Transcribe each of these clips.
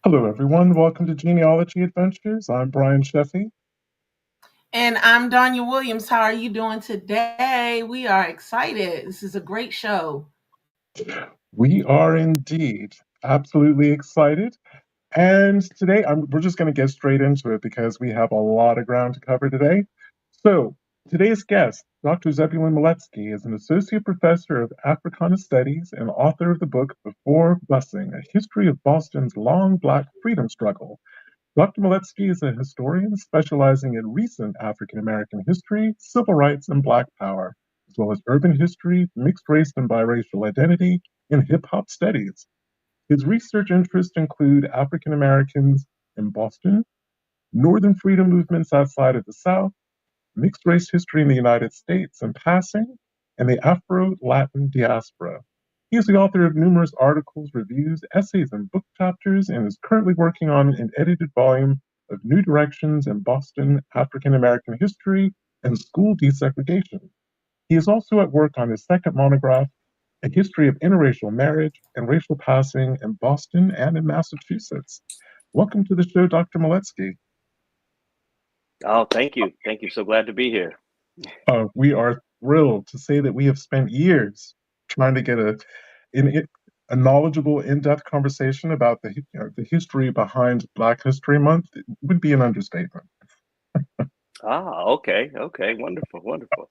Hello, everyone. Welcome to Genealogy Adventures. I'm Brian Sheffy. And I'm Donya Williams. How are you doing today? We are excited. This is a great show. We are indeed absolutely excited. And today, we're just going to get straight into it because we have a lot of ground to cover today. So, today's guest, Dr. Zebulon Miletsky, is an associate professor of Africana Studies and author of the book Before Busing, A History of Boston's Long Black Freedom Struggle. Dr. Miletsky is a historian specializing in recent African American history, civil rights, and Black power, as well as urban history, mixed race and biracial identity, and hip hop studies. His research interests include African Americans in Boston, Northern freedom movements outside of the South, mixed race history in the United States and passing, and the Afro Latin diaspora. He is the author of numerous articles, reviews, essays, and book chapters, and is currently working on an edited volume of New Directions in Boston African American History and School Desegregation. He is also at work on his second monograph, A History of Interracial Marriage and Racial Passing in Boston and in Massachusetts. Welcome to the show, Dr. Miletsky. Oh, thank you. Thank you. So glad to be here. We are thrilled to say that we have spent years trying to get in, a knowledgeable, in-depth conversation about the history behind Black History Month. It would be an understatement. Okay. Okay. Wonderful. Wonderful.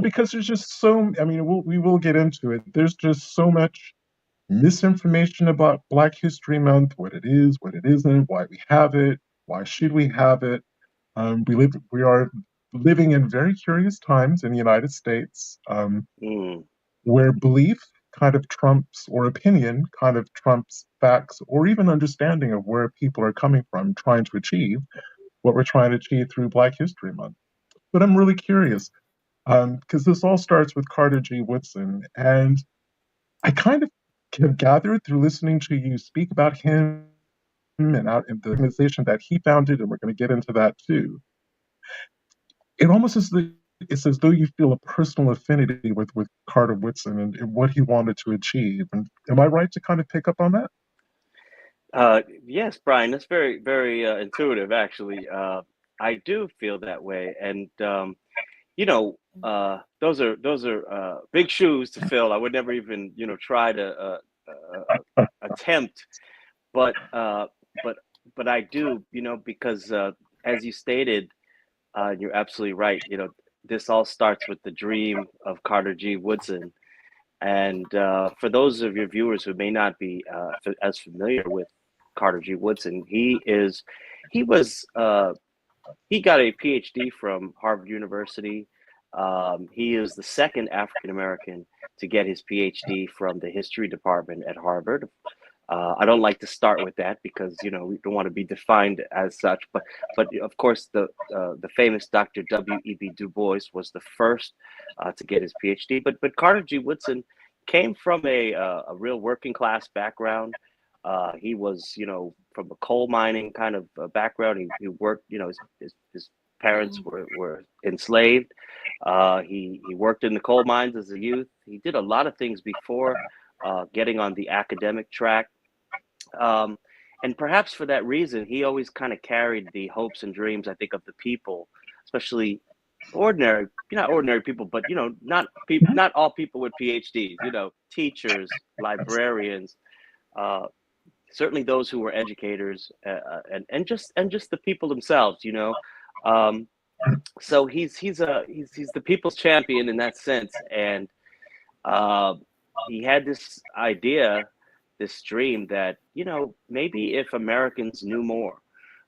Because there's just so, I mean, we will get into it. There's just so much misinformation about Black History Month, what it is, what it isn't, why we have it, why should we have it. We are living in very curious times in the United States, Mm, where belief kind of trumps, or opinion kind of trumps facts, or even understanding of where people are coming from, trying to achieve what we're trying to achieve through Black History Month. But I'm really curious because this all starts with Carter G. Woodson, and I kind of have gathered through listening to you speak about him and out in the organization that he founded, and we're going to get into that too. It almost is it's as though you feel a personal affinity with Carter Woodson and what he wanted to achieve. And am I right to kind of pick up on that? yes, Brian, that's very, very intuitive, actually. I do feel that way. And, those are big shoes to fill. I would never even, try to attempt, but, uh, but, but I do, because as you stated, you're absolutely right. This all starts with the dream of Carter G. Woodson. And for those of your viewers who may not be as familiar with Carter G. Woodson, he was he got a PhD from Harvard University. He is the second African American to get his PhD from the history department at Harvard. I don't like to start with that because we don't want to be defined as such. But of course the famous Dr. W.E.B. Du Bois was the first to get his PhD. But Carter G. Woodson came from a real working class background. He was from a coal mining kind of background. He worked. His parents were enslaved. He worked in the coal mines as a youth. He did a lot of things before getting on the academic track. Um, and perhaps for that reason, he always kind of carried the hopes and dreams, I think, of the people, especially ordinary, not ordinary people, but not all people with PhDs. Teachers, librarians, uh, certainly those who were educators, and just the people themselves. Um, so he's the people's champion in that sense, and uh, he had this idea, this dream that maybe if Americans knew more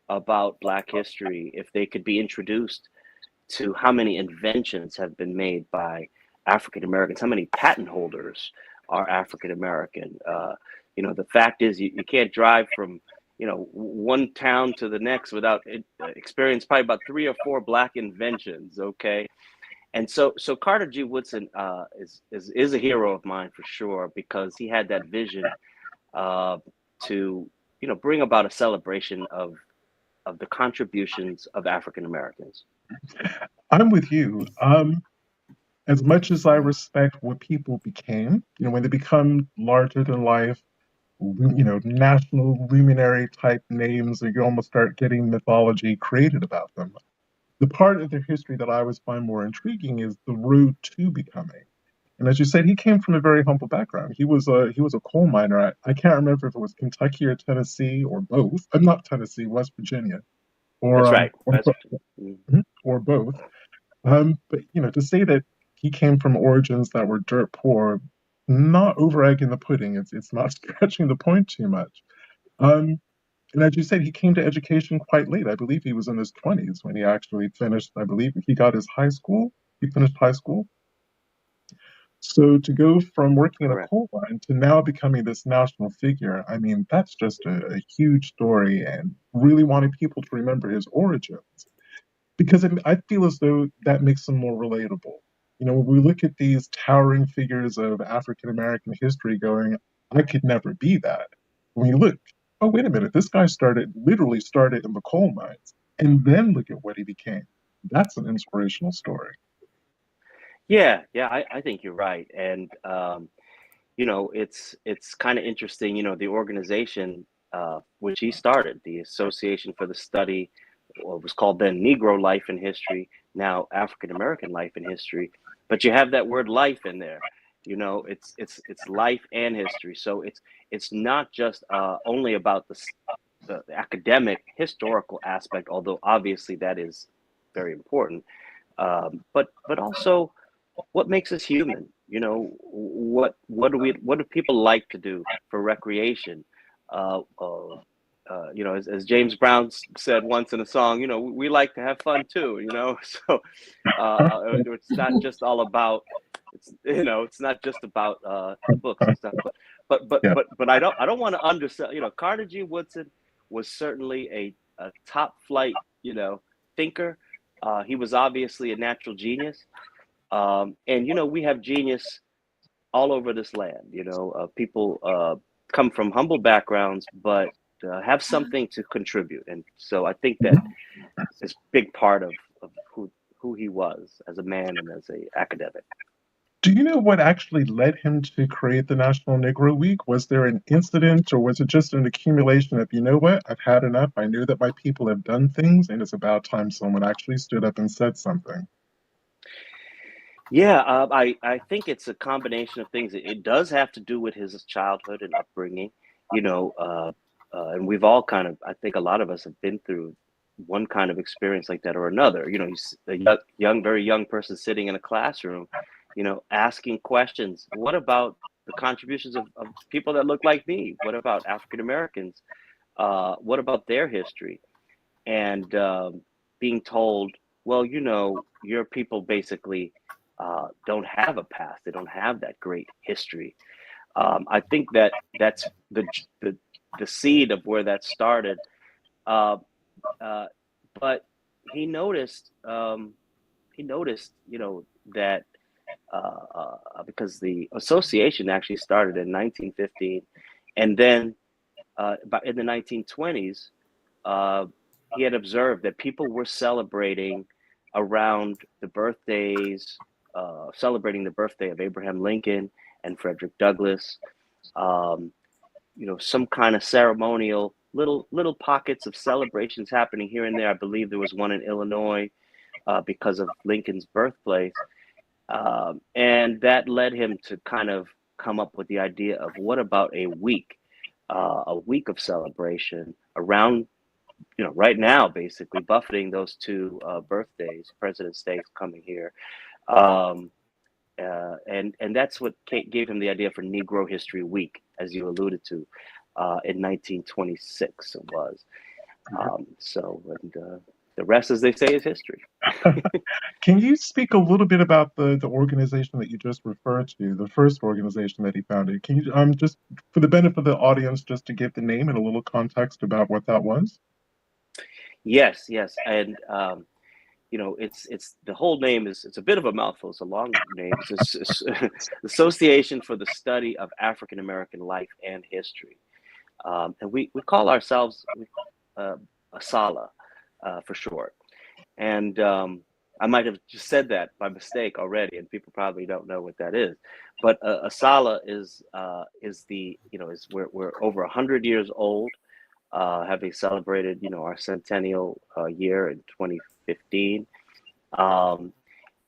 about Black history, if they could be introduced to how many inventions have been made by African Americans, how many patent holders are African American. The fact is, you can't drive from one town to the next without experience probably about three or four Black inventions. Okay, and so Carter G. Woodson is a hero of mine for sure because he had that vision uh, to bring about a celebration of the contributions of African Americans. I'm with you. As much as I respect what people became, when they become larger than life, national luminary type names, and you almost start getting mythology created about them. The part of their history that I always find more intriguing is the road to becoming. And as you said, he came from a very humble background. He was a coal miner. I can't remember if it was Kentucky or Tennessee or both. I'm not Tennessee, West Virginia, or That's right. That's or both. But to say that he came from origins that were dirt poor, not over egging the pudding. It's not stretching the point too much. Um, and as you said, he came to education quite late. I believe he was in his 20s when he actually finished. I believe he got his high school. He finished high school. So to go from working in a correct. coal mine to now becoming this national figure, I mean, that's just a huge story, and really wanting people to remember his origins because I feel as though that makes him more relatable. When we look at these towering figures of African American history going, I could never be that. When you look, oh, wait a minute, this guy literally started in the coal mines, and then look at what he became. That's an inspirational story. Yeah, yeah, I think you're right. And it's kind of interesting, the organization which he started, the Association for the Study, what was called then Negro Life and History, now African American Life and History. But you have that word life in there. It's life and history. So it's not just only about the academic historical aspect, although obviously that is very important. But also what makes us human. What do people like to do for recreation? uh, uh, as James Brown said once in a song, we like to have fun too, so it's not just all about, it's not just about books and stuff, Yeah. but I don't want to undersell. Carter G Woodson was certainly a top flight, thinker. He was obviously a natural genius. And we have genius all over this land. People come from humble backgrounds, but have something to contribute. And so I think that is a big part of who he was as a man and as a academic. Do you know what actually led him to create the National Negro Week? Was there an incident, or was it just an accumulation of, you know what, I've had enough. I knew that my people have done things, and it's about time someone actually stood up and said something. Yeah, I think it's a combination of things. It does have to do with his childhood and upbringing, and we've all kind of, I think a lot of us have been through one kind of experience like that or another. He's a very young person sitting in a classroom, asking questions. What about the contributions of people that look like me? What about African Americans? What about their history? And being told, well, your people basically don't have a past. They don't have that great history. I think that's the seed of where that started. Uh, uh, but he noticed, that because the association actually started in 1915, and then but in the 1920s, uh, he had observed that people were celebrating around the birthdays, celebrating the birthday of Abraham Lincoln and Frederick Douglass. Um, some kind of ceremonial little pockets of celebrations happening here and there. I believe there was one in Illinois because of Lincoln's birthplace, and that led him to kind of come up with the idea of what about a week of celebration around, right now, basically buffeting those two birthdays, President's Day coming here. Um, and that's what gave him the idea for Negro History Week, as you alluded to, in 1926 it was. And the rest, as they say, is history. Can you speak a little bit about the organization that you just referred to, the first organization that he founded? Can you just for the benefit of the audience, just to give the name and a little context about what that was? Yes, yes, and it's the whole name is, it's a bit of a mouthful. It's a long name. It's Association for the Study of African American Life and History, and we call ourselves ASALH for short. And I might have just said that by mistake already, and people probably don't know what that is. But ASALH is the, is we're over 100 years old, having celebrated, our centennial year in 2015,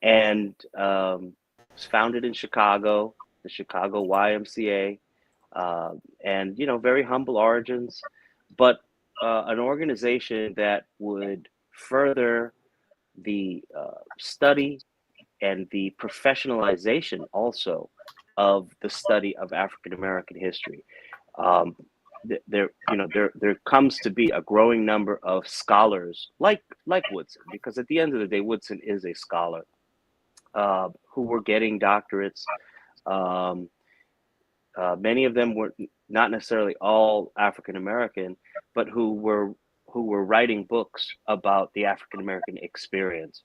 and was founded in Chicago, the Chicago YMCA, and very humble origins, but an organization that would further the study and the professionalization also of the study of African American history. Um, there comes to be a growing number of scholars like Woodson, because at the end of the day, Woodson is a scholar, who were getting doctorates. Um, Many of them were not necessarily all African American, but who were writing books about the African American experience,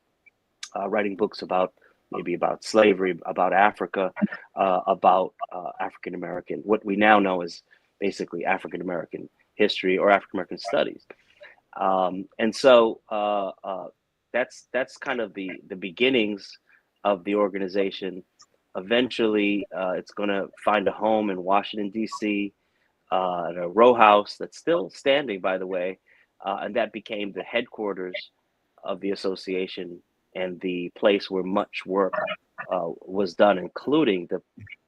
writing books about maybe about slavery, about Africa, about African American, what we now know as basically African American history or African American studies. And so that's kind of the beginnings of the organization. Eventually, it's going to find a home in Washington, D.C., at a row house that's still standing, by the way, and that became the headquarters of the association and the place where much work was done, including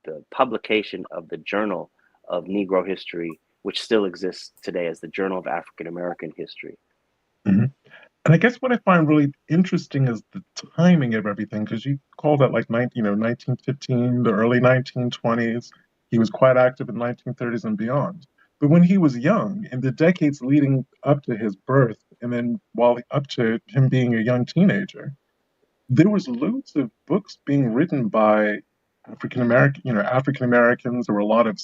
the publication of the Journal of Negro History, which still exists today as the Journal of African American History. Mm-hmm. And I guess what I find really interesting is the timing of everything, because you call that like 1915, the early 1920s. He was quite active in 1930s and beyond. But when he was young, in the decades leading up to his birth, and then while up to him being a young teenager, there was loads of books being written by African Americans. There were a lot of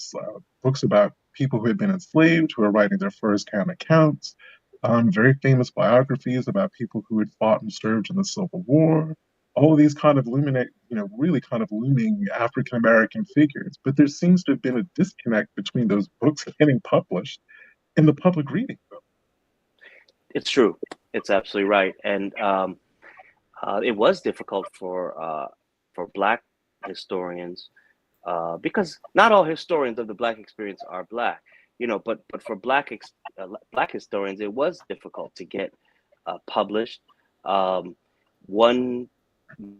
books about people who had been enslaved, who were writing their first-hand accounts. Very famous biographies about people who had fought and served in the Civil War. All of these kind of really kind of looming African American figures. But there seems to have been a disconnect between those books getting published and the public reading them. It's true. It's absolutely right. And it was difficult for Black historians, because not all historians of the Black experience are Black, but for Black historians, it was difficult to get published. One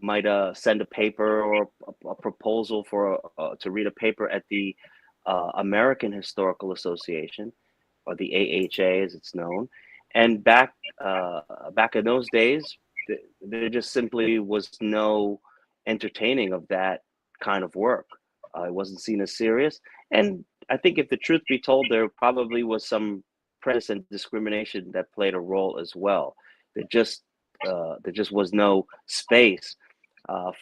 might send a paper or a proposal for to read a paper at the American Historical Association, or the AHA as it's known. And back in those days, there just simply was no entertaining of that kind of work. It wasn't seen as serious. And I think, if the truth be told, there probably was some prejudice and discrimination that played a role as well. There just was no space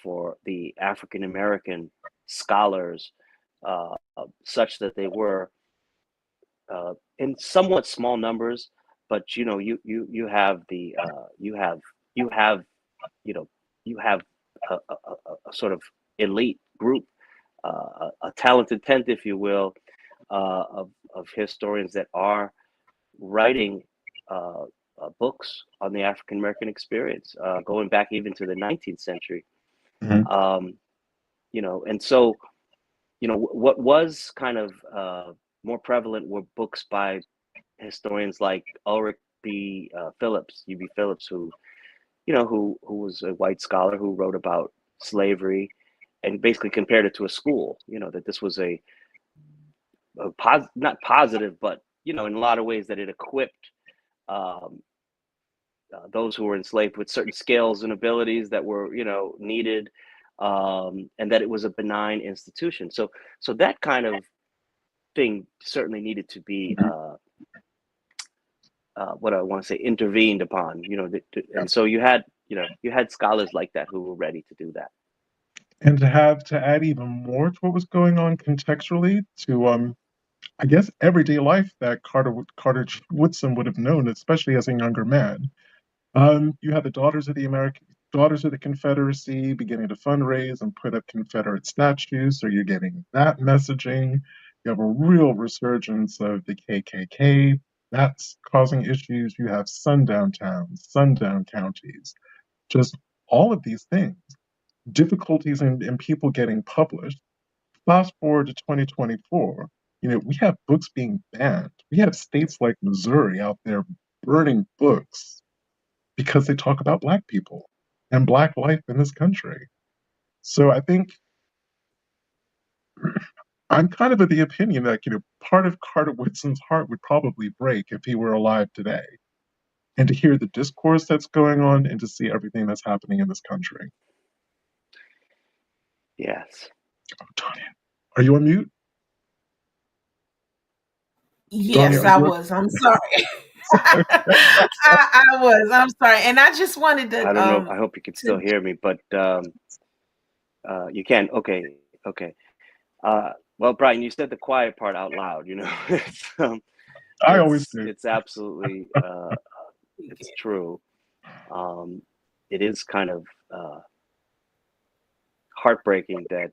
for the African American scholars, such that they were in somewhat small numbers. But you have the you have you know you have a sort of elite group, a talented tent, if you will, of historians that are writing books on the African American experience, going back even to the 19th century. Mm-hmm. And so, what was kind of more prevalent were books by historians like Ulrich B. Phillips, UB Phillips, who was a white scholar who wrote about slavery and basically compared it to a school. That this was not positive, but in a lot of ways that it equipped those who were enslaved with certain skills and abilities that were needed, and that it was a benign institution. So that kind of thing certainly needed to be what I want to say, intervened upon. And so you had scholars like that who were ready to do that. And to add even more to what was going on contextually to I guess everyday life that Carter G Woodson would have known, especially as a younger man. You had the Daughters of the Confederacy beginning to fundraise and put up Confederate statues, so you're getting that messaging. You have a real resurgence of the KKK. That's causing issues. You have sundown towns, sundown counties, just all of these things, difficulties in people getting published. Fast forward to 2024, we have books being banned. We have states like Missouri out there burning books because they talk about Black people and Black life in this country. So I think I'm kind of the opinion that, part of Carter Woodson's heart would probably break if he were alive today. And to hear the discourse that's going on and to see everything that's happening in this country. Yes. Oh, Tanya, are you on mute? Yes, Tanya, I was. I'm sorry. I was. I'm sorry. And I just wanted to I don't know. I hope you can still hear me, but you can. Okay. Well, Brian, you said the quiet part out loud. I always do. It's absolutely it's true. It is kind of heartbreaking that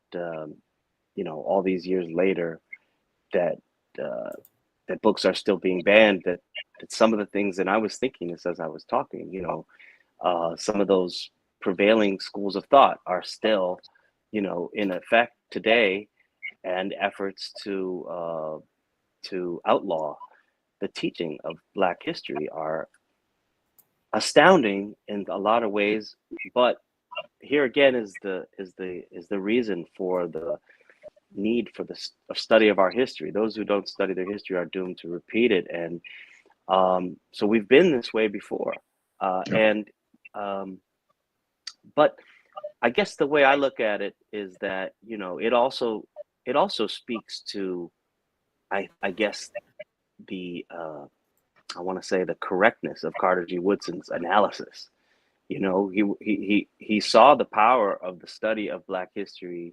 all these years later that books are still being banned. That some of the things that I was thinking as I was talking, some of those prevailing schools of thought are still, in effect today, and efforts to outlaw the teaching of Black history are astounding in a lot of ways. But here again is the reason for the need for the study of our history. Those who don't study their history are doomed to repeat it. And so we've been this way before. But I guess the way I look at it is that, it also speaks to, I guess, the I want to say the correctness of Carter G. Woodson's analysis. He saw the power of the study of Black history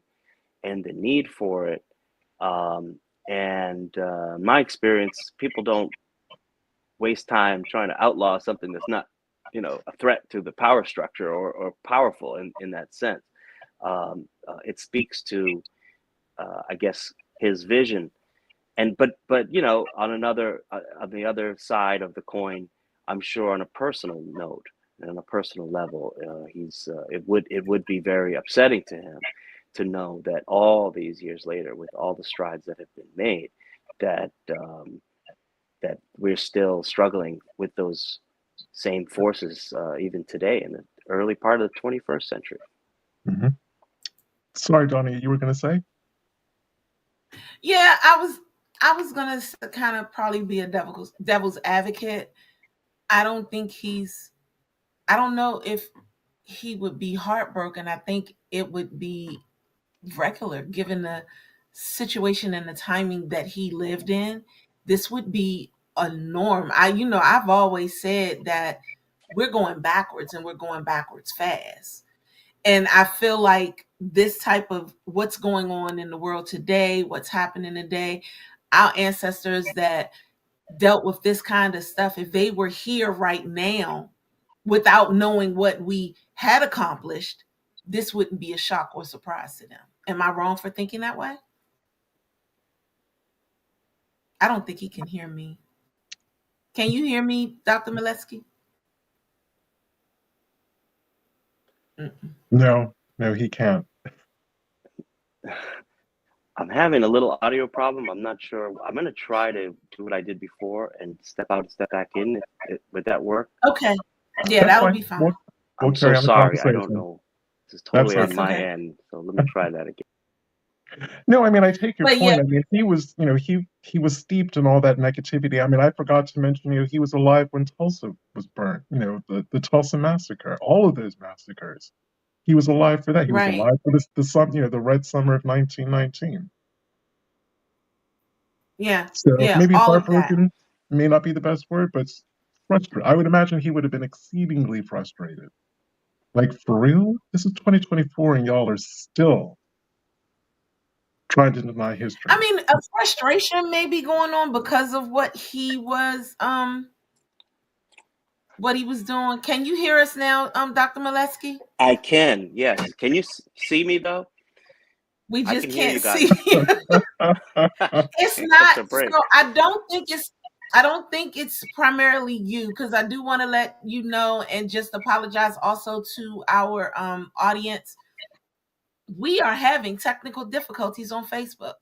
and the need for it. My experience, people don't waste time trying to outlaw something that's not, a threat to the power structure or powerful in that sense. It speaks to, I guess, his vision. But on the other side of the coin, I'm sure on a personal note and on a personal level, it would be very upsetting to him to know that all these years later, with all the strides that have been made, that we're still struggling with those same forces even today in the early part of the 21st century. Mm-hmm. Sorry, Donnie, you were going to say? Yeah, I was going to kind of probably be a devil's advocate. I don't know if he would be heartbroken. I think it would be regular given the situation and the timing that he lived in. This would be a norm. I've always said that we're going backwards and we're going backwards fast. And I feel like this type of what's going on in the world today, what's happening today, our ancestors that dealt with this kind of stuff, if they were here right now without knowing what we had accomplished, this wouldn't be a shock or surprise to them. Am I wrong for thinking that way? I don't think he can hear me. Can you hear me, Dr. Miletsky? No, he can't. I'm having a little audio problem. I'm not sure. I'm going to try to do what I did before and step out and step back in. Would that work? Okay. Yeah, that would be fine. I'm so sorry. I don't know. This is totally on my end. So let me try that again. No, I take your point. Yeah. He was, he was steeped in all that negativity. I forgot to mention, he was alive when Tulsa was burnt, the Tulsa massacre, all of those massacres. He was alive for that. He was alive for the Red Summer of 1919. Yeah. So maybe heartbroken may not be the best word, but frustrated. I would imagine he would have been exceedingly frustrated. Like, for real? This is 2024 and y'all are still trying to deny history. A frustration may be going on because of what he was doing. Can you hear us now, Dr. Miletsky? I can, yes. Can you see me though? We just can't see you. It's not. So I don't think it's. I don't think it's primarily you, because I do want to let you know and just apologize also to our audience. We are having technical difficulties on Facebook.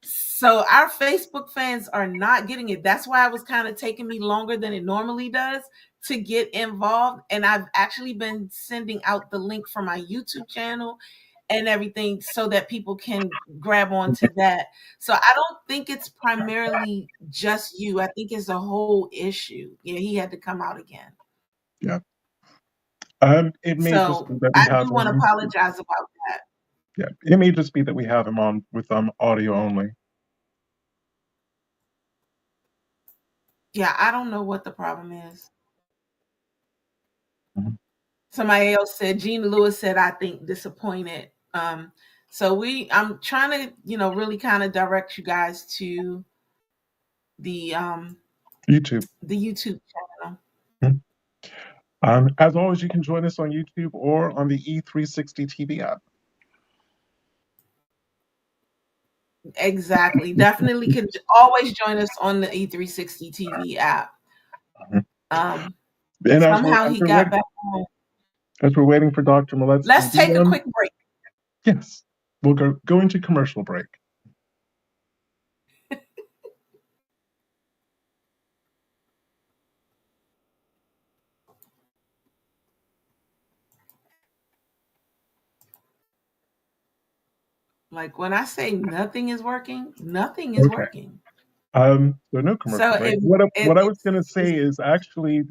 So our Facebook fans are not getting it. That's why it was kind of taking me longer than it normally does to get involved. And I've actually been sending out the link for my YouTube channel and everything so that people can grab onto that. So I don't think it's primarily just you. I think it's a whole issue. Yeah, he had to come out again. Yeah. It may just So be that we I have do want to him. apologize about that. Yeah, it may just be that we have him on with audio only. Yeah, I don't know what the problem is. Mhm. Somebody else said, Gina Lewis said, I think disappointed. So I'm trying to, really kind of direct you guys to the YouTube. the YouTube channel. Mhm. As always, you can join us on YouTube or on the E360 TV app. Exactly. Definitely can always join us on the E360 TV app. Mhm. Um, And Somehow he got back home. as we're waiting for Dr. Miletsky, Let's take a quick break. yes, we'll go into commercial break. Like when I say nothing is working, nothing is Okay. working. So no commercial So break. it, What I was going to it's say is actually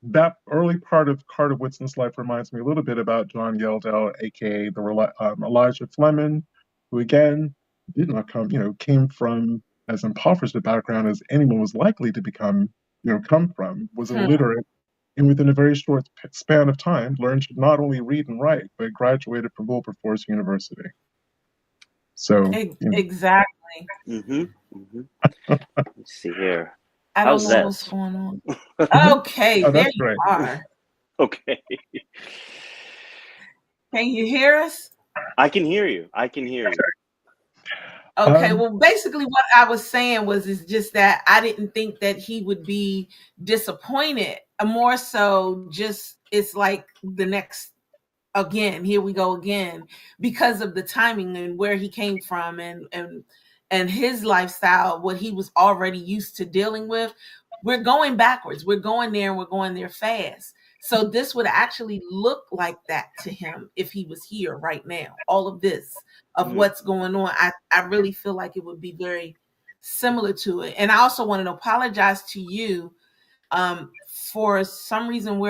that early part of Carter Woodson's life reminds me a little bit about John Yeldell, aka Elijah Fleming, who again did not come, came from as impoverished a background as anyone was likely to come from, was illiterate, and within a very short span of time learned to not only read and write, but graduated from Wilberforce University. So, exactly. Let's see here. I don't How's know that? what's going on. oh, Okay, there that's you great. are. Okay. Can you hear us? I can hear you. I can hear you. Okay, well, basically what I was saying is just that I didn't think that he would be disappointed. More so just it's like the next again, here we go again, because of the timing and where he came from and his lifestyle, what he was already used to dealing with. We're going backwards. We're going there and we're going there fast. So this would actually look like that to him if he was here right now. All of this of what's going on, I really feel like it would be very similar to it. And I also wanted to apologize to you. For some reason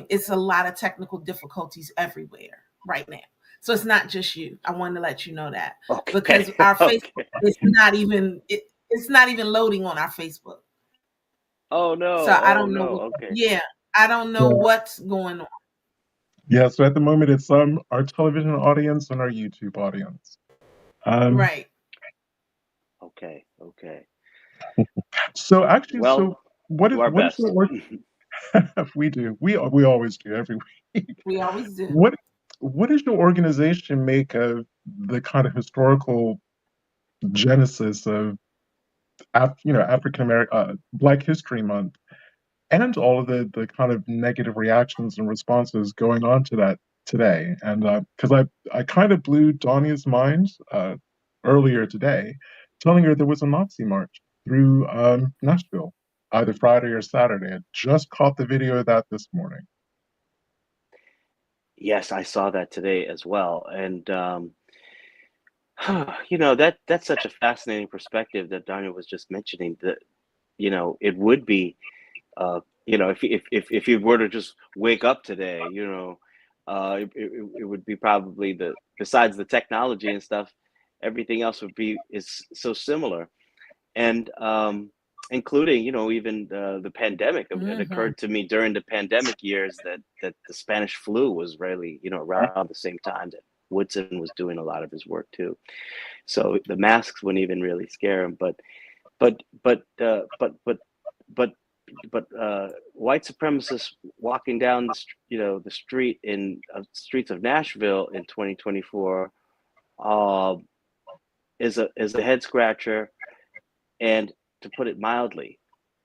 it's a lot of technical difficulties everywhere right now. So it's not just you. I wanted to let you know that because our Facebook is not even it's not even loading on our Facebook. Oh no! So I Oh don't know. no! Okay. Yeah, I don't know what's going on. Yeah, so at the moment it's our television audience and our YouTube audience. Right. Okay. Okay. So actually, Well, do our what is best. your work? We do. We always do every week. We always do. What does your organization make of the kind of historical genesis of African American Black History Month and all of the kind of negative reactions and responses going on to that today? And because I kind of blew Donnia's mind earlier today, telling her there was a Nazi march through Nashville, either Friday or Saturday. I just caught the video of that this morning. Yes, I saw that today as well, and that's such a fascinating perspective that Daniel was just mentioning. That it would be if you were to just wake up today, it would be probably besides the technology and stuff, everything else is so similar, and including even the pandemic. It occurred to me during the pandemic years that the Spanish flu was really around the same time that Woodson was doing a lot of his work too. So the masks wouldn't even really scare him, but but uh, but but but white supremacists walking down the streets of Nashville in 2024 is a head scratcher, and to put it mildly,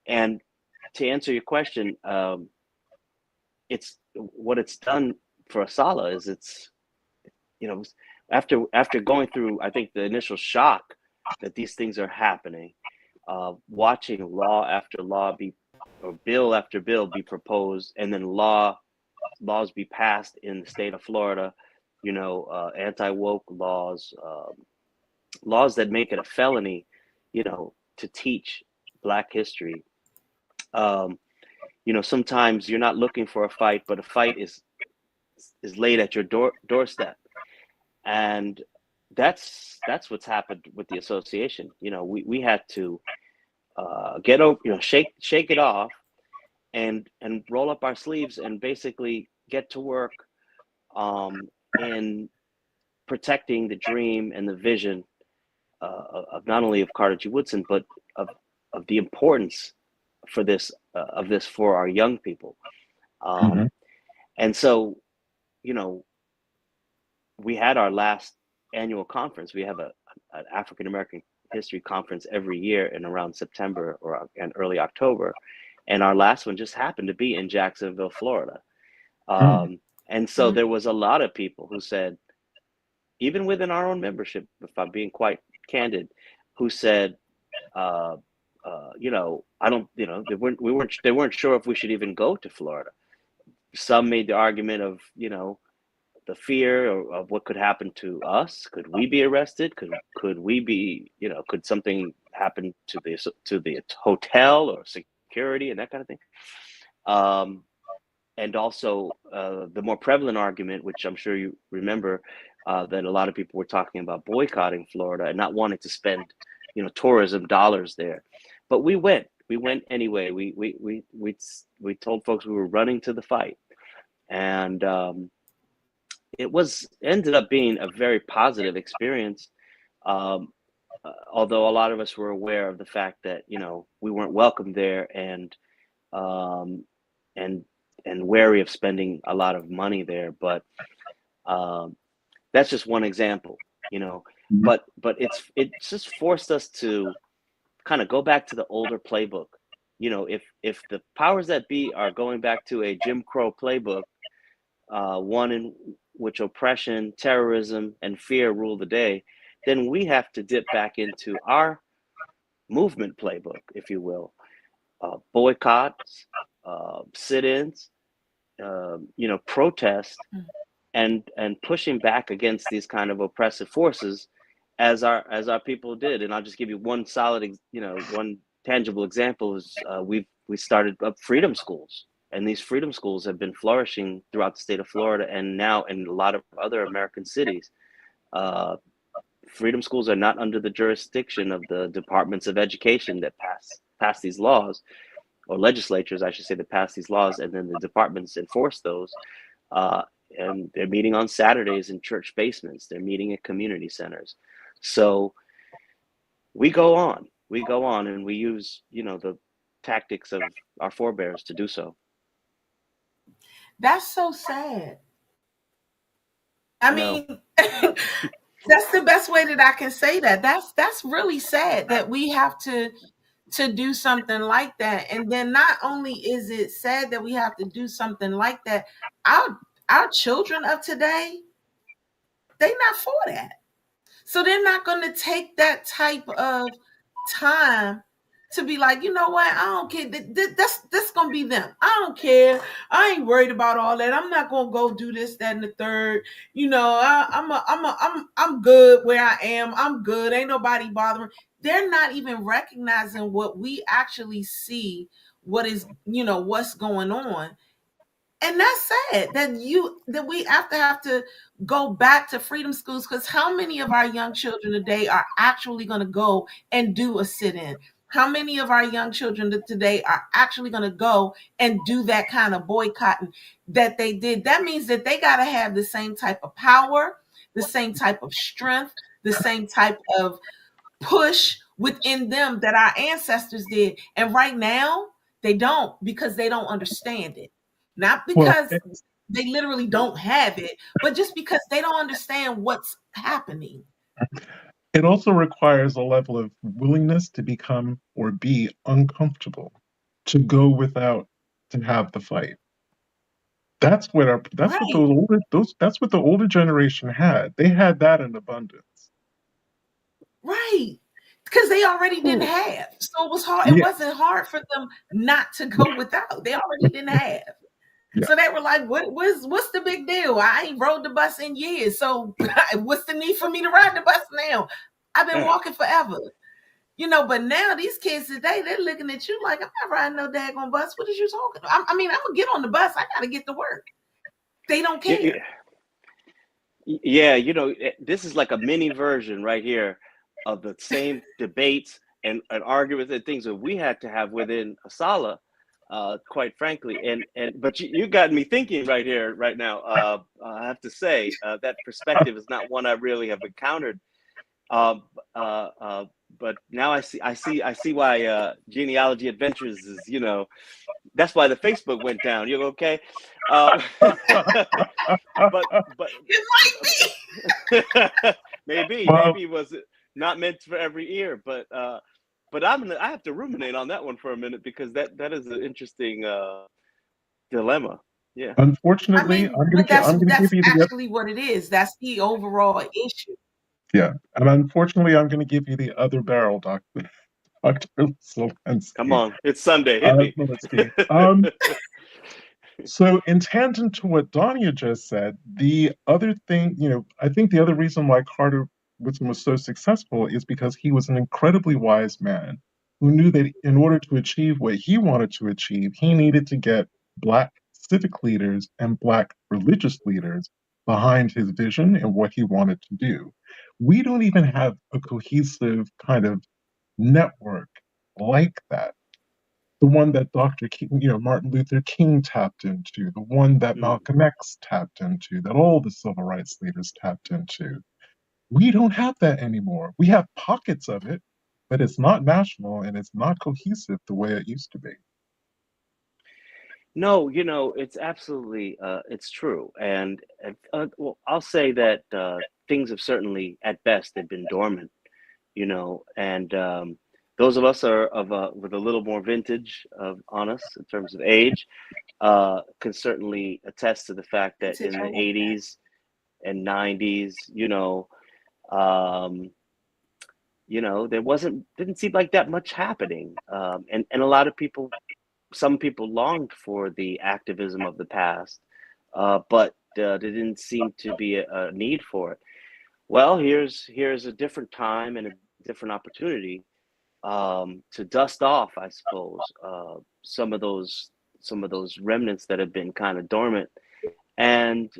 And to answer your question, it's what it's done for ASALH is it's, you know, after going through, I think, the initial shock that these things are happening, watching law after law be, or bill after bill be proposed, and then laws be passed in the state of Florida, anti-woke laws, laws that make it a felony, to teach Black history. Sometimes you're not looking for a fight, but a fight is laid at your doorstep, and that's what's happened with the association. We had to get over, shake it off, and roll up our sleeves and basically get to work in protecting the dream and the vision of not only of Carter G. Woodson, but of the importance for this of this for our young people. And so, we had our last annual conference. We have an African American history conference every year in around September and early October. And our last one just happened to be in Jacksonville, Florida. And so there was a lot of people who said, even within our own membership, if I'm being quite candid, who said, I don't, they weren't sure if we should even go to Florida. Some made the argument of, the fear of what could happen to us. Could we be arrested? Could we be, could something happen to the hotel or security and that kind of thing? And also the more prevalent argument, which I'm sure you remember, that a lot of people were talking about boycotting Florida and not wanting to spend, tourism dollars there. But we went anyway. We told folks we were running to the fight, and it ended up being a very positive experience. Although a lot of us were aware of the fact that, we weren't welcome there, and wary of spending a lot of money there. But that's just one example, but it just forced us to kind of go back to the older playbook. If the powers that be are going back to a Jim Crow playbook, one in which oppression, terrorism, and fear rule the day, then we have to dip back into our movement playbook, if you will. Boycotts, sit-ins, protest, and pushing back against these kind of oppressive forces, as our people did. And I'll just give you one solid, one tangible example is we started up freedom schools. And these freedom schools have been flourishing throughout the state of Florida, and now in a lot of other American cities. Freedom schools are not under the jurisdiction of the departments of education that pass these laws, or legislatures, I should say, that pass these laws, and then the departments enforce those. And they're meeting on Saturdays in church basements. They're meeting at community centers. So we go on, and we use, the tactics of our forebears to do so. That's so sad. I mean, that's the best way that I can say that. That's really sad that we have to do something like that. And then not only is it sad that we have to do something like that, our children of today, they're not for that. So they're not going to take that type of time to be like, you know what, I don't care. That's going to be them. I don't care. I ain't worried about all that. I'm not going to go do this, that, and the third. I'm good where I am. I'm good. Ain't nobody bothering. They're not even recognizing what we actually see, what's going on. And that's sad that we have to go back to freedom schools, because how many of our young children today are actually going to go and do a sit-in? How many of our young children today are actually going to go and do that kind of boycotting that they did? That means that they got to have the same type of power, the same type of strength, the same type of push within them that our ancestors did. And right now, they don't, because they don't understand it. Not because they literally don't have it, but just because they don't understand what's happening. It also requires a level of willingness to become or be uncomfortable. to go without to have the fight. That's what Right, that's what the older generation had. They had that in abundance. right. Because they already didn't Oh, have. So it was hard. It yeah, wasn't hard for them not to go without. They already didn't have. yeah. So they were like, what's the big deal? I ain't rode the bus in years. So what's the need for me to ride the bus now? I've been Yeah. walking forever. But now these kids today, they're looking at you like, I'm not riding no daggone bus. What is you talking about? I mean, I'm gonna get on the bus. I gotta get to work. They don't care. Yeah, this is like a mini version right here of the same debates and arguments and things that we had to have within ASALH, quite frankly. But you got me thinking right here, right now. I have to say that perspective is not one I really have encountered. Um, uh, uh, but now I see why Genealogy Adventures is, that's why the Facebook went down. You okay? Um, but It Well, maybe it was not meant for every ear, but I have to ruminate on that one for a minute because that is an interesting dilemma. Yeah. I unfortunately, mean, but that's I'm gonna give that's you the actually what it is. That's the overall issue. yeah, and unfortunately, I'm gonna give you the other barrel, Doctor Come Zelensky, on, it's Sunday. Hit me. Miletsky. So, in tangent to what Danya just said, the other thing, I think the other reason why Carter Woodson was so successful is because he was an incredibly wise man who knew that in order to achieve what he wanted to achieve, he needed to get Black civic leaders and Black religious leaders behind his vision and what he wanted to do. We don't even have a cohesive kind of network like that, the one that Dr. King, Martin Luther King tapped into, the one that Hmm. Malcolm X tapped into, that all the civil rights leaders tapped into. We don't have that anymore. We have pockets of it, but it's not national and it's not cohesive the way it used to be. No, it's absolutely it's true, and well, I'll say that things have certainly, at best, they've been dormant. And those of us are with a little more vintage on us in terms of age can certainly attest to the fact that Vintage in the over. 80s and 90s, um, there didn't seem like that much happening, and a lot of people, some people longed for the activism of the past, but there didn't seem to be a need for it. Well, here's a different time and a different opportunity to dust off, I suppose, some of those remnants that have been kind of dormant. And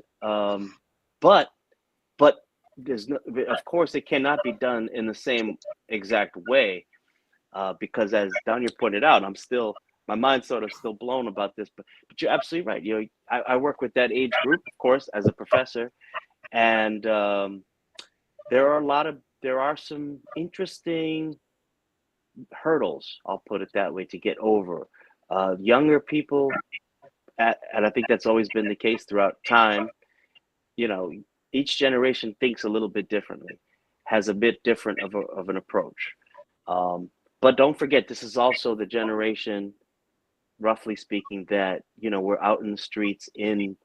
but but there's no, of course, it cannot be done in the same exact way because, as Daniel pointed out, my mind's sort of still blown about this. But you're absolutely right. I work with that age group, of course, as a professor, and there are some interesting hurdles, I'll put it that way, to get over. Younger people, and I think that's always been the case throughout time, you know, each generation thinks a little bit differently, has a bit different of an approach. But don't forget, this is also the generation, roughly speaking, that, we're out in the streets in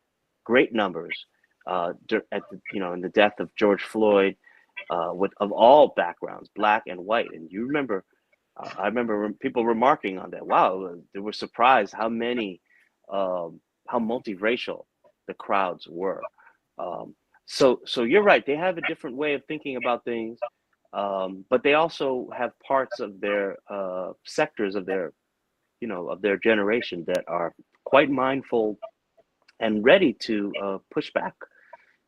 great numbers in the death of George Floyd, of all backgrounds, black and white. And you remember, I remember people remarking on that. Wow, they were surprised how multiracial the crowds were. So you're right. They have a different way of thinking about things, but they also have parts of their sectors of their generation that are quite mindful and ready to push back.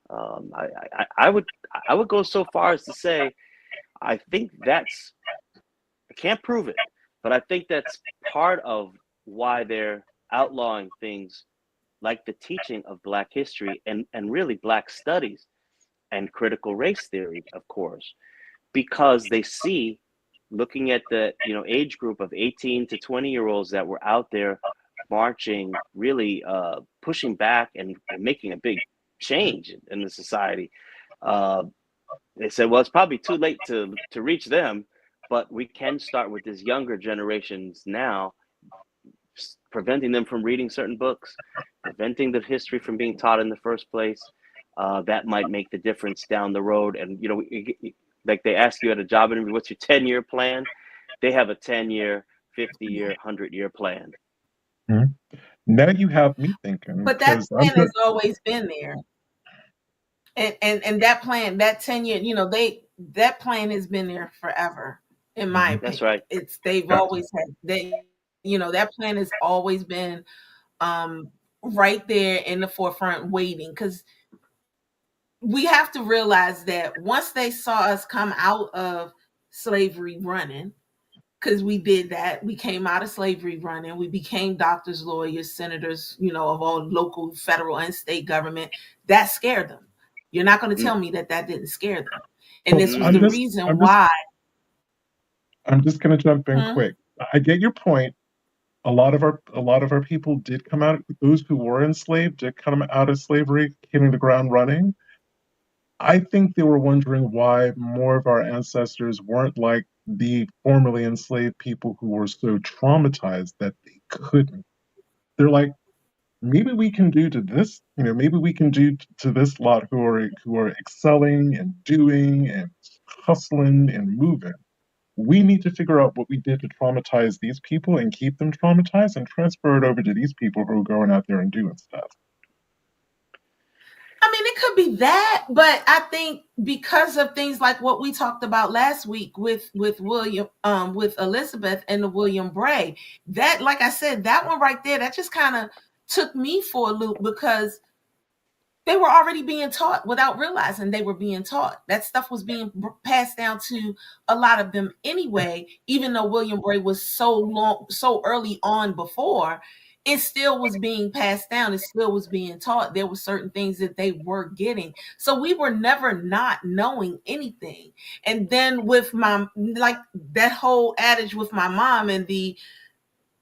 I would go so far as to say I think I can't prove it, but I think that's part of why they're outlawing things like the teaching of Black history and really Black studies and critical race theory, of course, because they see, looking at the age group of 18 to 20-year-olds that were out there marching, really pushing back and making a big change in the society. Uh, they said, well, it's probably too late to reach them, but we can start with this younger generations now, preventing them from reading certain books, preventing the history from being taught in the first place. That might make the difference down the road. And, like they ask you at a job interview, what's your 10-year plan? They have a 10-year, 50-year, 100-year plan. Mm-hmm. Now you have me thinking, But that because plan has always been there. And that plan, that 10-year, that plan has been there forever, in my opinion. That's right. They've always had that plan has always been right there in the forefront waiting, because we have to realize that once they saw us come out of slavery running, because we did that, we came out of slavery running, we became doctors, lawyers, senators, of all local, federal, and state government. That scared them. You're not going to tell me that didn't scare them. And this was the reason why. I'm just going to jump in quick. I get your point. A lot of our people did come out. Those who were enslaved did come out of slavery, hitting the ground running. I think they were wondering why more of our ancestors weren't like the formerly enslaved people who were so traumatized that they couldn't. They're like, maybe we can do to this, maybe we can do to this lot who are excelling and doing and hustling and moving. We need to figure out what we did to traumatize these people and keep them traumatized and transfer it over to these people who are going out there and doing stuff. I mean, it could be that, but I think because of things like what we talked about last week with William, with Elizabeth and the William Bray, that, like I said, that one right there, that just kind of took me for a loop, because they were already being taught without realizing they were being taught. That stuff was being passed down to a lot of them anyway, even though William Bray was so early on before, it still was being passed down. It still was being taught. There were certain things that they were getting. So we were never not knowing anything. And then with like that whole adage with my mom and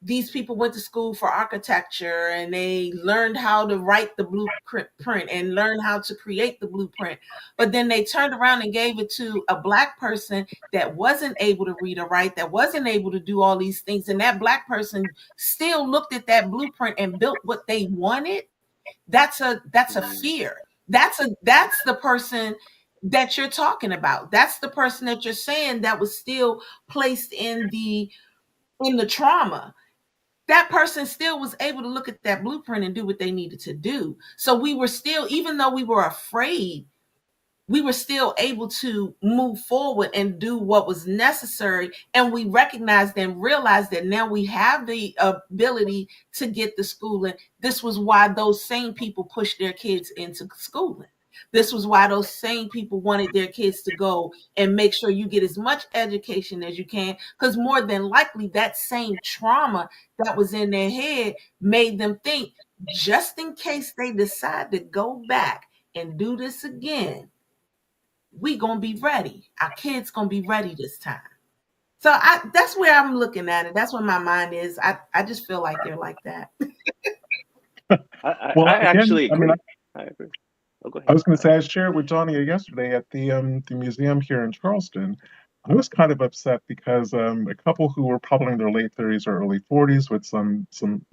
these people went to school for architecture and they learned how to write the blueprint and learn how to create the blueprint. But then they turned around and gave it to a Black person that wasn't able to read or write, that wasn't able to do all these things. And that Black person still looked at that blueprint and built what they wanted. That's a fear. That's the person that you're talking about. That's the person that you're saying that was still placed in the trauma. That person still was able to look at that blueprint and do what they needed to do. So we were still, even though we were afraid, we were still able to move forward and do what was necessary. And we recognized and realized that now we have the ability to get the schooling. This was why those same people pushed their kids into schooling. This was why those same people wanted their kids to go and make sure you get as much education as you can, because more than likely that same trauma that was in their head made them think, just in case they decide to go back and do this again, we gonna be ready. Our kids gonna be ready this time. So that's where I'm looking at it. That's where my mind is. I just feel like they're like that. I actually agree. I agree. Oh, go ahead. I was going to say, I shared with Johnny yesterday at the museum here in Charleston. I was kind of upset because a couple who were probably in their late 30s or early 40s with some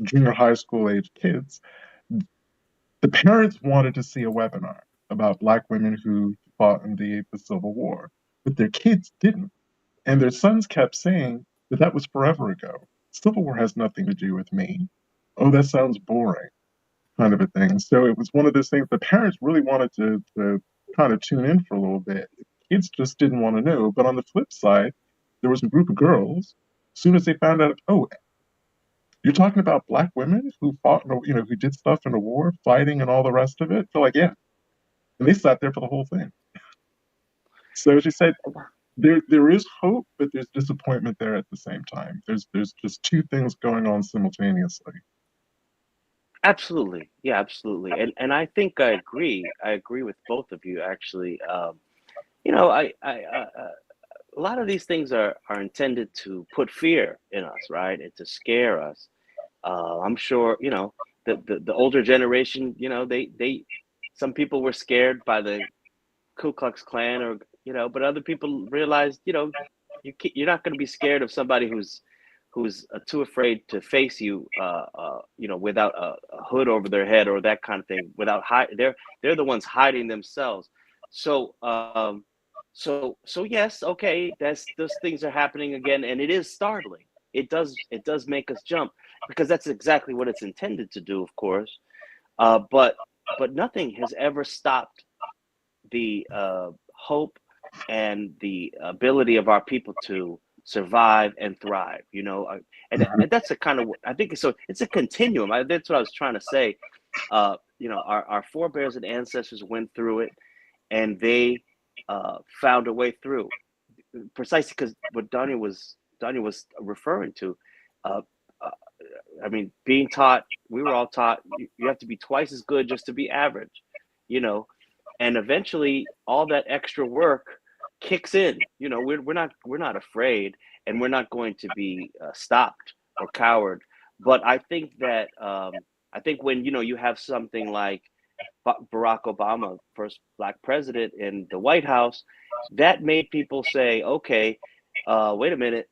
junior high school age kids, the parents wanted to see a webinar about Black women who fought in the Civil War, but their kids didn't. And their sons kept saying that was forever ago. Civil War has nothing to do with me. Oh, that sounds boring, kind of a thing. So it was one of those things the parents really wanted to kind of tune in for a little bit. Kids just didn't want to know. But on the flip side, there was a group of girls, as soon as they found out, oh, you're talking about Black women who fought, who did stuff in the war, fighting and all the rest of it. They're like, yeah. And they sat there for the whole thing. So as you said, there is hope, but there's disappointment there at the same time. There's just two things going on simultaneously. Absolutely. Yeah, absolutely. And I think I agree. I agree with both of you, actually. A lot of these things are intended to put fear in us, right? And to scare us. I'm sure, the older generation, they some people were scared by the Ku Klux Klan, or, but other people realized, you're not going to be scared of somebody who's who's too afraid to face you, without a hood over their head or that kind of thing. Without they're the ones hiding themselves. So, so yes, okay, those things are happening again, and it is startling. It does make us jump because that's exactly what it's intended to do, of course. But nothing has ever stopped the hope and the ability of our people to survive and thrive. And that's a kind of, I think, so it's a continuum. That's what I was trying to say. Our forebears and ancestors went through it, and they found a way through, precisely because what Danya was referring to. Uh, uh, I mean, being taught, we were all taught you have to be twice as good just to be average, you know, and eventually all that extra work kicks in. We're not afraid, and we're not going to be stopped or coward. But I think when you have something like Barack Obama, first black president in the White House, that made people say, okay, wait a minute,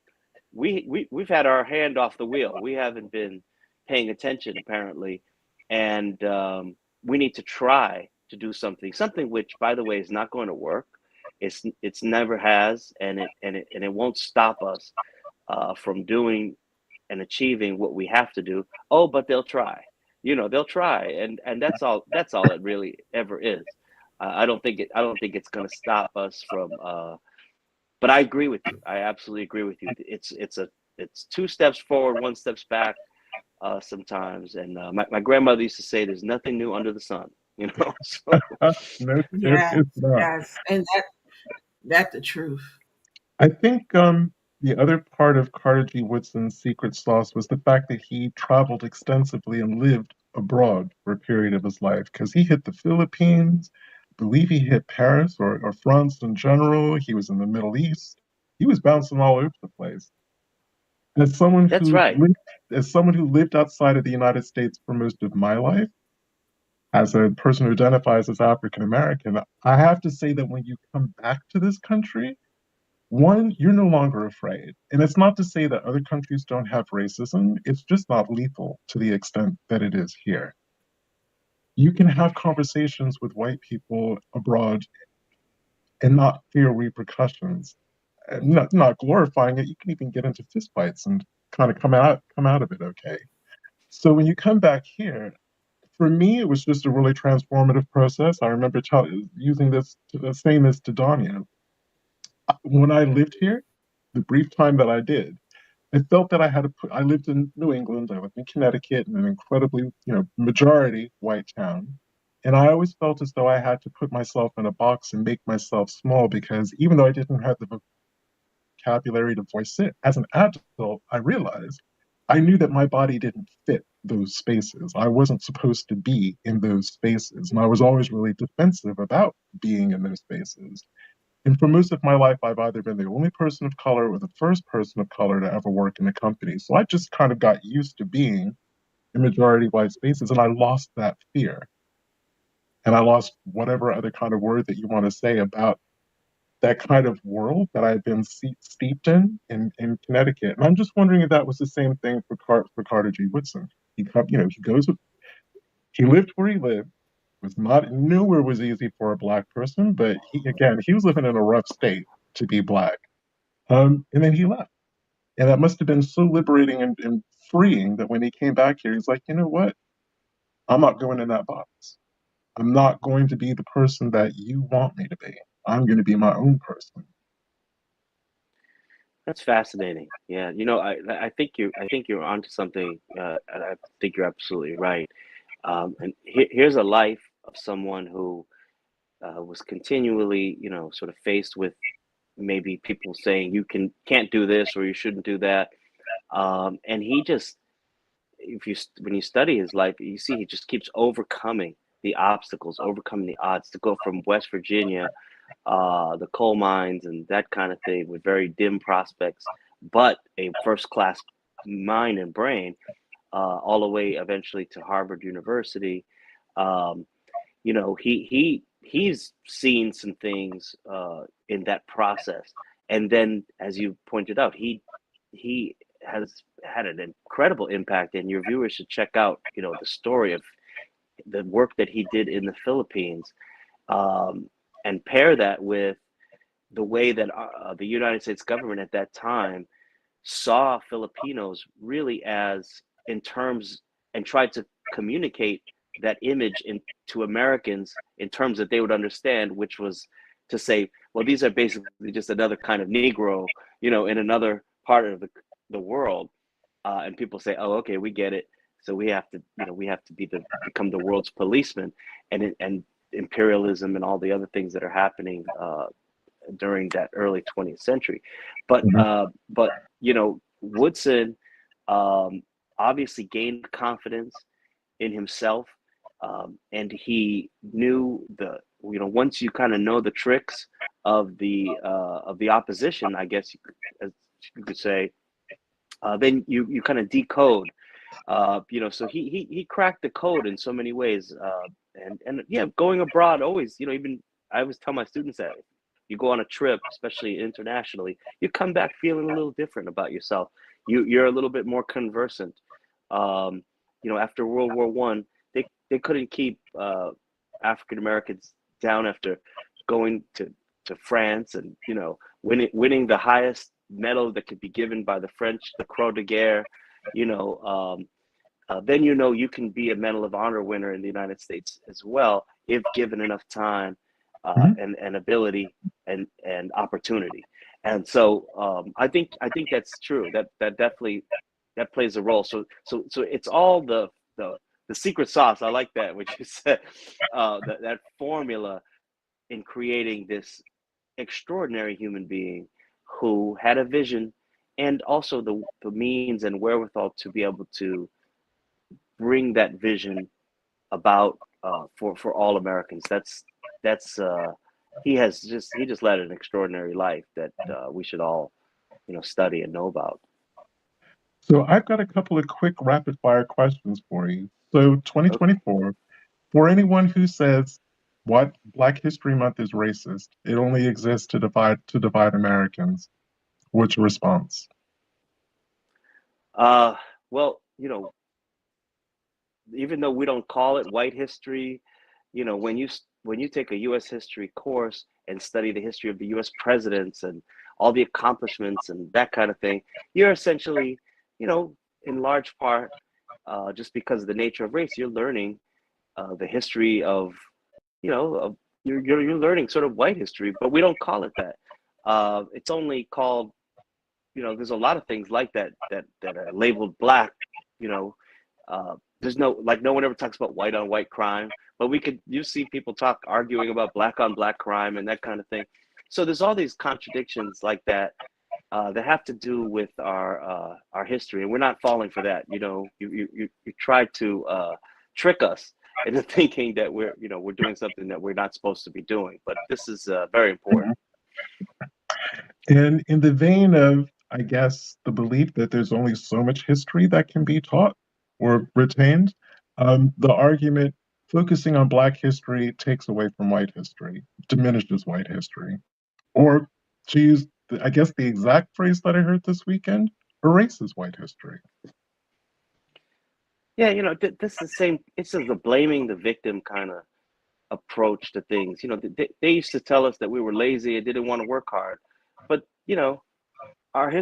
we've had our hand off the wheel. We haven't been paying attention apparently, and we need to try to do something which, by the way, is not going to work. It's never has, and it won't stop us from doing and achieving what we have to do. Oh, but they'll try. They'll try, and that's all. That's all it really ever is. I don't think it's going to stop us from. But I agree with you. I absolutely agree with you. It's two steps forward, one steps back sometimes. And my grandmother used to say, "There's nothing new under the sun." So No, Yes, it's not. yes, and that's the truth. I think the other part of Carter G. Woodson's secret sauce was the fact that he traveled extensively and lived abroad for a period of his life because he hit the Philippines. I believe he hit Paris or France in general. He was in the Middle East. He was bouncing all over the place. As someone that's who right. lived, as someone who lived outside of the United States for most of my life, as a person who identifies as African American, I have to say that when you come back to this country, one, you're no longer afraid. And it's not to say that other countries don't have racism, it's just not lethal to the extent that it is here. You can have conversations with white people abroad and not fear repercussions. Not glorifying it, you can even get into fistfights and kind of come out of it okay. So when you come back here, for me, it was just a really transformative process. I remember using saying this to Danya. When I lived here, the brief time that I did, I felt that I had to put, I lived in New England, I lived in Connecticut, in an incredibly, majority white town. And I always felt as though I had to put myself in a box and make myself small because even though I didn't have the vocabulary to voice it, as an adult, I realized I knew that my body didn't fit those spaces. I wasn't supposed to be in those spaces. And I was always really defensive about being in those spaces. And for most of my life, I've either been the only person of color or the first person of color to ever work in a company. So I just kind of got used to being in majority white spaces, and I lost that fear. And I lost whatever other kind of word that you want to say about that kind of world that I've been steeped in Connecticut. And I'm just wondering if that was the same thing for Carter G. Woodson. He goes, he lived where he lived. Was not nowhere was easy for a black person, but he was living in a rough state to be black. And then he left. And that must have been so liberating and freeing that when he came back here, he's like, you know what? I'm not going in that box. I'm not going to be the person that you want me to be. I'm going to be my own person. That's fascinating. Yeah, I think you're onto something. And I think you're absolutely right. And here's a life of someone who was continually, sort of faced with maybe people saying you can't do this or you shouldn't do that. And he just, when you study his life, you see he just keeps overcoming the obstacles, overcoming the odds to go from West Virginia, the coal mines and that kind of thing with very dim prospects, but a first class mind and brain, all the way eventually to Harvard University. Um, he's seen some things in that process, and then, as you pointed out, he has had an incredible impact, and your viewers should check out, the story of the work that he did in the Philippines, and pair that with the way that the United States government at that time saw Filipinos really as in terms, and tried to communicate that image to Americans in terms that they would understand, which was to say, well, these are basically just another kind of Negro, in another part of the world. And people say, oh, okay, we get it. So we have to, become the world's policeman, and imperialism and all the other things that are happening during that early 20th century. But Mhm. Woodson obviously gained confidence in himself, and he knew once you kind of know the tricks of the opposition, I guess as you could say, then you kind of decode. So he cracked the code in so many ways, and yeah, going abroad always, even I always tell my students that you go on a trip, especially internationally, you come back feeling a little different about yourself. You're a little bit more conversant. Um, after World War One, they couldn't keep African Americans down after going to France, and winning the highest medal that could be given by the French, the Croix de Guerre. You know, then you can be a Medal of Honor winner in the United States as well, if given enough time, Mhm. and ability, and opportunity. And so I think that's true. That definitely that plays a role. So it's all the secret sauce. I like that which you said, that formula in creating this extraordinary human being who had a vision, and also the means and wherewithal to be able to bring that vision about, for all Americans. That's he just led an extraordinary life that we should all study and know about. So I've got a couple of quick rapid fire questions for you. So Okay. 2024, for anyone who says what Black History Month is racist, it only exists to divide Americans, what's your response? Well, even though we don't call it white history, when you take a U.S. history course and study the history of the U.S. presidents and all the accomplishments and that kind of thing, you're essentially, you know, in large part, just because of the nature of race, you're learning the history of, you're learning sort of white history, but we don't call it that. It's only called, there's a lot of things like that are labeled black. You know, there's no one ever talks about white on white crime, but you see people arguing about black on black crime and that kind of thing. So there's all these contradictions like that, that have to do with our history, and we're not falling for that. You try to trick us into thinking that we're doing something that we're not supposed to be doing, but this is very important. Mhm. And in the vein of, I guess, the belief that there's only so much history that can be taught or retained, the argument focusing on Black history takes away from white history, diminishes white history. Or to use, I guess, the exact phrase that I heard this weekend, erases white history. Yeah, this is the same. It's just the blaming the victim kind of approach to things. They used to tell us that we were lazy and didn't want to work hard, but our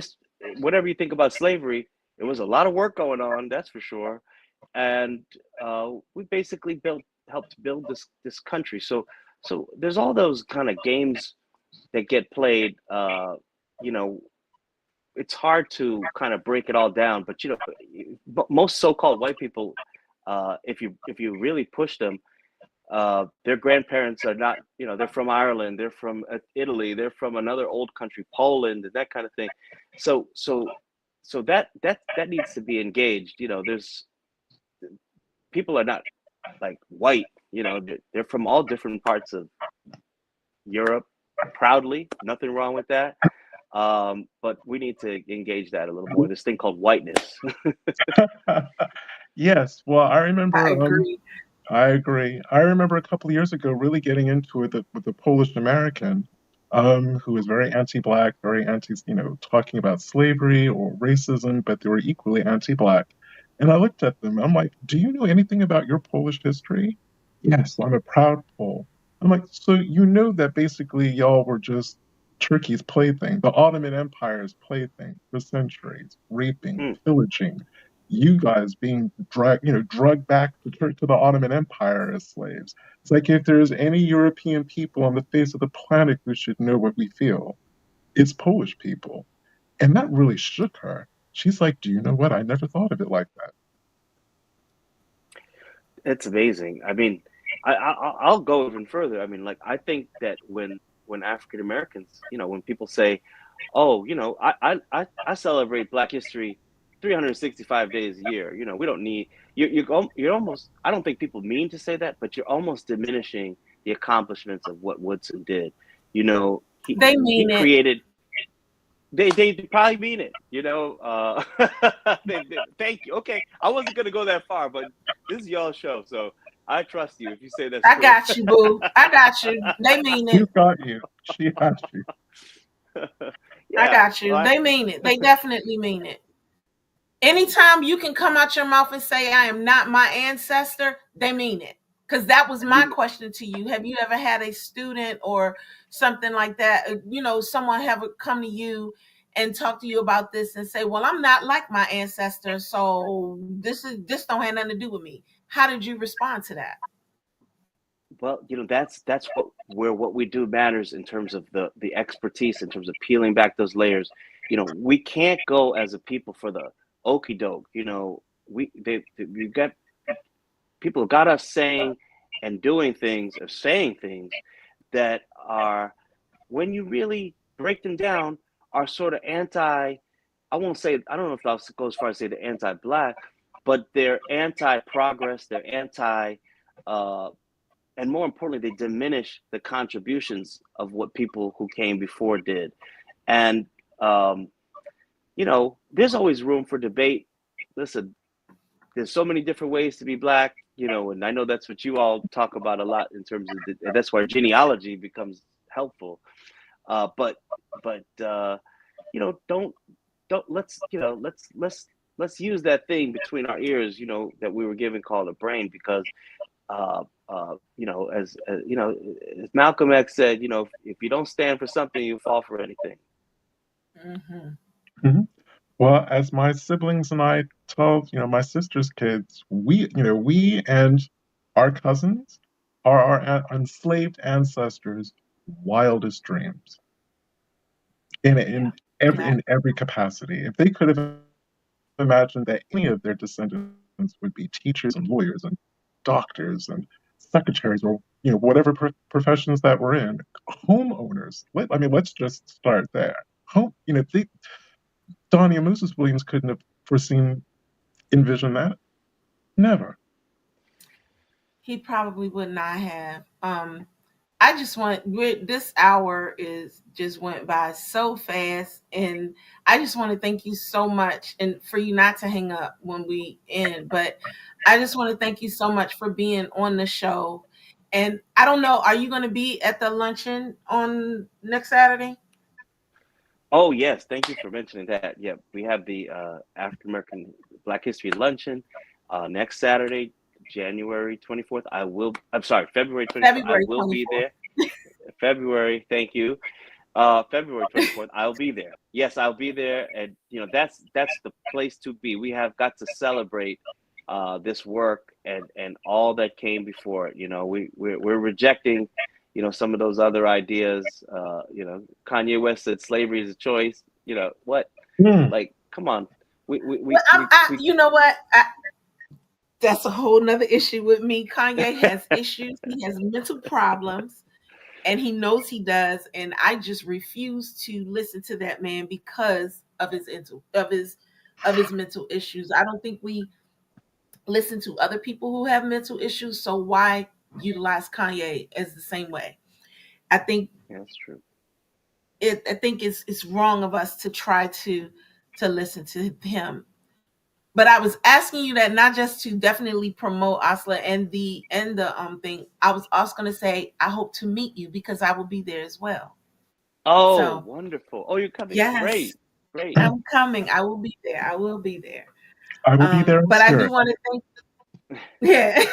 whatever you think about slavery, it was a lot of work going on, that's for sure. And we basically helped build this country. So there's all those kind of games that get played. You know, it's hard to kind of break it all down, but most so-called white people, if you really push them, their grandparents are not, they're from Ireland, they're from Italy, they're from another old country, Poland, and that kind of thing. So that needs to be engaged. There's people are not like white. They're from all different parts of Europe. Proudly, nothing wrong with that. But we need to engage that a little more. This thing called whiteness. Yes, well, I I remember. agree. I agree. I remember a couple of years ago really getting into it with the Polish American. who was very anti-black, very anti, talking about slavery or racism, but they were equally anti-black. And I looked at them. I'm like, "Do you know anything about your Polish history?" "Yes, I'm a proud Pole." I'm like, "So you know that basically y'all were just Turkey's plaything, the Ottoman Empire's plaything for centuries, raping, Mm. pillaging, you guys being drugged back to the Ottoman Empire as slaves. It's like if there's any European people on the face of the planet who should know what we feel, it's Polish people." And that really shook her. She's like, "Do you know what? I never thought of it like that." It's amazing. I mean, I'll go even further. I mean, like I think that when African Americans, when people say, "Oh, I celebrate Black History 365 days a year," we don't need you're almost. I don't think people mean to say that, but you're almost diminishing the accomplishments of what Woodson did. They He mean it. created. They probably mean it, thank you. Okay, I wasn't gonna go that far, but this is y'all show, so I trust you if you say that's I true. got you, boo. I got you. They mean She's it. got you. She has you. I Yeah, got well, you. They mean it. They definitely mean it. Anytime you can come out your mouth and say I am not my ancestor, they mean it. Because that was my question to you. Have you ever had a student or something like that? Someone have come to you and talk to you about this and say, "Well, I'm not like my ancestor, so this don't have nothing to do with me." How did you respond to that? well, that's what we do matters in terms of the expertise, in terms of peeling back those layers. We can't go as a people for the okey doke. We got people got us saying and doing things or saying things that are, when you really break them down, are sort of anti. I won't say. I don't know if I'll go as far as say the anti-black, but they're anti-progress. They're anti, uh, and more importantly, they diminish the contributions of what people who came before did. And um, there's always room for debate. Listen, there's so many different ways to be black, and I know that's what you all talk about a lot in terms of and that's why genealogy becomes helpful. But don't let's use that thing between our ears, that we were given called a brain, because as Malcolm X said, if you don't stand for something, you fall for anything. Mm-hmm. Mhm. Well, as my siblings and I tell, my sister's kids, we and our cousins are our enslaved ancestors' wildest dreams in Yeah. in every Yeah. in every capacity. If they could have imagined that any of their descendants would be teachers and lawyers and doctors and secretaries or whatever professions that we're in, homeowners. Let's just start there. Donnie and Moses Williams couldn't have envisioned that. Never. He probably would not have. I just want this hour is just went by so fast, and I just want to thank you so much, and for you not to hang up when we end. But I just want to thank you so much for being on the show. And I don't know, are you going to be at the luncheon on next Saturday? Oh yes, thank you for mentioning that. Yeah, we have the African American Black History Luncheon next Saturday, January 24th. I'm sorry, February 24th. I February will be 24th. there. February, thank you. February 24th. I'll be there. Yes, I'll be there, and that's the place to be. We have got to celebrate this work and all that came before it. We're rejecting, some of those other ideas. Kanye West said slavery is a choice. What? Mm. Like, come on. We we Well, we we, we you know what? That's a whole nother issue with me. Kanye has issues. He has mental problems, and he knows he does. And I just refuse to listen to that man because of his mental issues. I don't think we listen to other people who have mental issues. So why utilize Kanye as the same way? I think Yeah, that's true. I think it's wrong of us to try to listen to him. But I was asking you that not just to definitely promote Asla and the thing. I was also going to say I hope to meet you because I will be there as well. Oh, So wonderful. Oh, you're coming. yes, Great. Great. I'm coming. I will be there. I will be there. I will be there in But I do spirit. want to thank, yeah.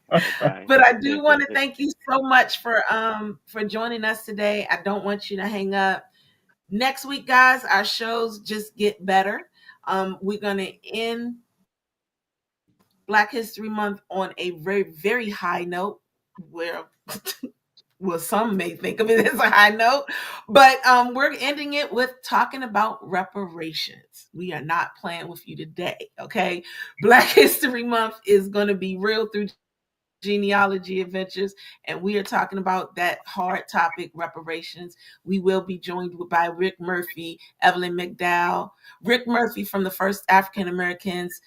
Bye-bye. But I do want to thank you so much for joining us today. I don't want you to hang up. Next week, guys, our shows just get better. We're gonna end Black History Month on a very, very high note, where well, some may think of it as a high note, but we're ending it with talking about reparations. We are not playing with you today, okay? Black History Month is going to be real through genealogy adventures, and we are talking about that hard topic, reparations. We will be joined by Rick Murphy, Evelyn McDowell. Rick Murphy from the First African Americans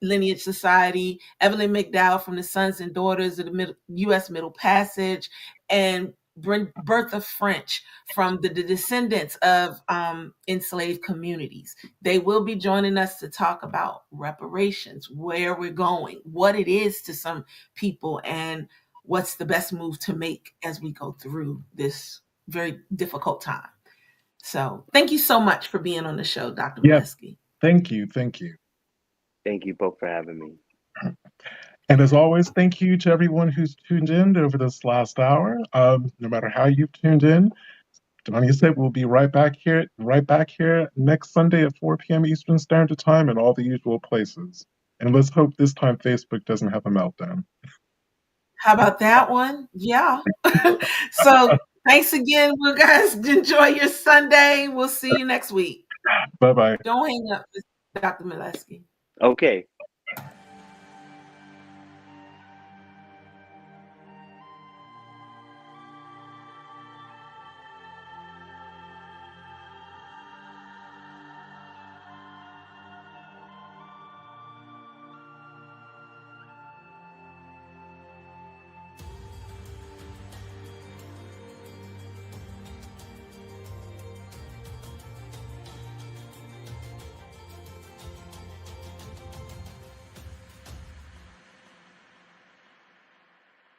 Lineage Society, Evelyn McDowell from the Sons and Daughters of the U.S. Middle Passage, and Bertha French from the descendants of enslaved communities. They will be joining us to talk about reparations, where we're going, what it is to some people, and what's the best move to make as we go through this very difficult time. So thank you so much for being on the show, Dr. Yes, Miletsky. thank you, thank you. Thank you both for having me. And as always, thank you to everyone who's tuned in over this last hour. No matter how you've tuned in, Donnie said we'll be right back here next Sunday at 4 p.m. Eastern Standard Time in all the usual places. And let's hope this time Facebook doesn't have a meltdown. How about that one? Yeah. So thanks again. You guys enjoy your Sunday. We'll see you next week. Bye-bye. Don't hang up, Dr. Miletsky. Okay.